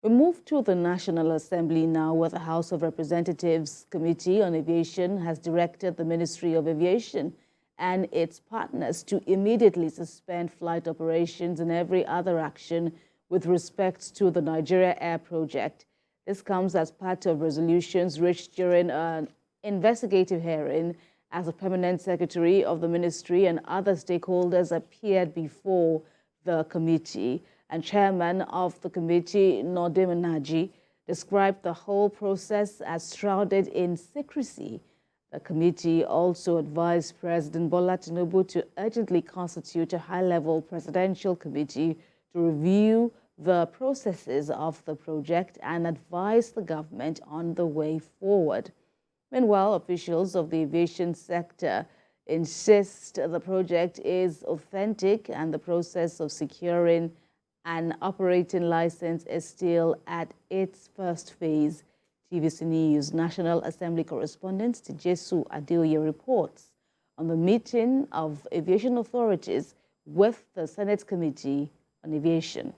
We move to the National Assembly now, where the House of Representatives Committee on Aviation has directed the Ministry of Aviation and its partners to immediately suspend flight operations and every other action with respect to the Nigeria Air project. This comes as part of resolutions reached during an investigative hearing as the permanent secretary of the ministry and other stakeholders appeared before the committee. And chairman of the committee, Nmolim Nnaji, described the whole process as shrouded in secrecy. The committee also advised President Bola Tinubu to urgently constitute a high-level presidential committee to review the processes of the project and advise the government on the way forward. Meanwhile, officials of the aviation sector insist the project is authentic and the process of securing an operating license is still at its first phase. TVC News National Assembly correspondent Jesu Adeoye reports on the meeting of aviation authorities with the Senate Committee on Aviation.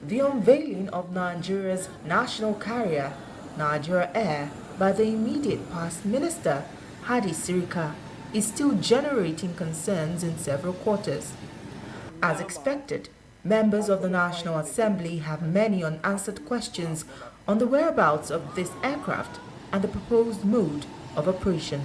The unveiling of Nigeria's national carrier, Nigeria Air, by the immediate past minister, Hadi Sirika, is still generating concerns in several quarters. As expected, members of the National Assembly have many unanswered questions on the whereabouts of this aircraft and the proposed mode of operation.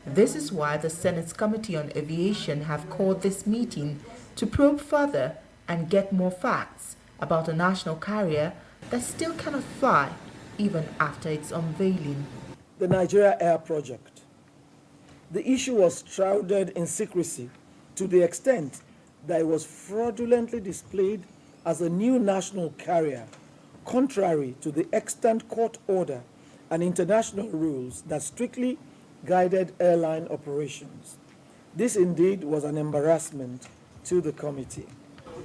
This is why the Senate's Committee on Aviation have called this meeting to probe further and get more facts about a national carrier that still cannot fly even after its unveiling. The Nigeria Air project. The issue was shrouded in secrecy to the extent that it was fraudulently displayed as a new national carrier, contrary to the extant court order and international rules that strictly guided airline operations. This indeed was an embarrassment to the committee.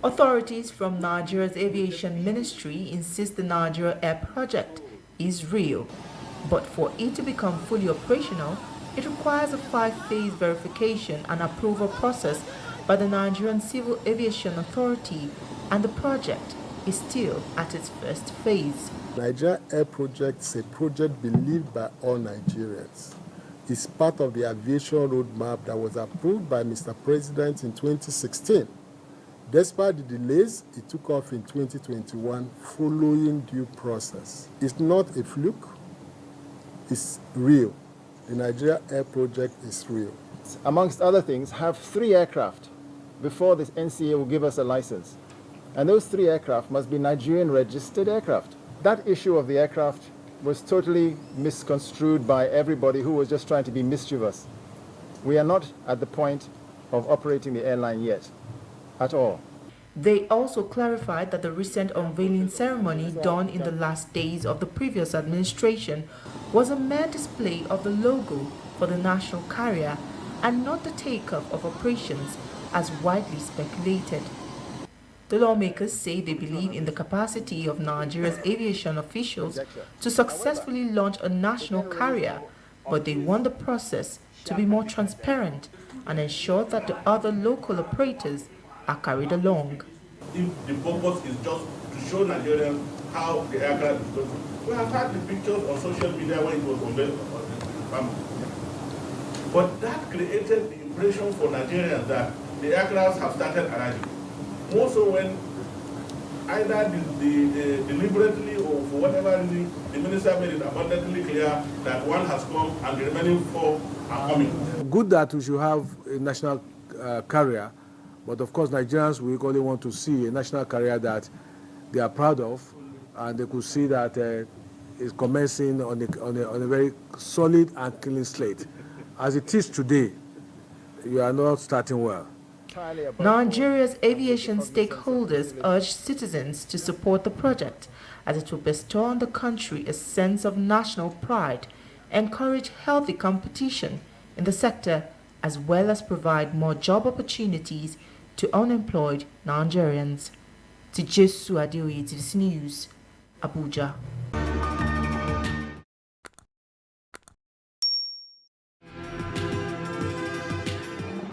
Authorities from Nigeria's Aviation Ministry insist the Nigeria Air project is real, but for it to become fully operational, it requires a 5-phase verification and approval process by the Nigerian Civil Aviation Authority, and the project is still at its first phase. Nigeria Air project is a project believed by all Nigerians. It's part of the aviation roadmap that was approved by Mr. President in 2016. Despite the delays, it took off in 2021 following due process. It's not a fluke, it's real. The Nigeria Air project is real. Amongst other things, have 3 aircraft before this NCA will give us a license. And those 3 aircraft must be Nigerian registered aircraft. That issue of the aircraft was totally misconstrued by everybody who was just trying to be mischievous. We are not at the point of operating the airline yet, at all. They also clarified that the recent unveiling ceremony done in the last days of the previous administration was a mere display of the logo for the national carrier and not the takeoff of operations as widely speculated. The lawmakers say they believe in the capacity of Nigeria's aviation officials to successfully launch a national carrier, but they want the process to be more transparent and ensure that the other local operators are carried along. If the purpose is just to show Nigerians how the aircraft is going to, we have had the pictures on social media when it was unveiled. But that created the impression for Nigerians that the aircrafts have started arriving. More so when either deliberately or for whatever reason, the minister made it abundantly clear that one has come and the remaining 4 are coming. Good that we should have a national carrier, but of course Nigerians will equally want to see a national carrier that they are proud of, and they could see that it's commencing on a very solid and clean slate. As it is today, you are not starting well. Nigeria's aviation stakeholders urge citizens to support the project as it will bestow on the country a sense of national pride, encourage healthy competition in the sector, as well as provide more job opportunities to unemployed Nigerians. Jesu Adeoye, TVC News, Abuja.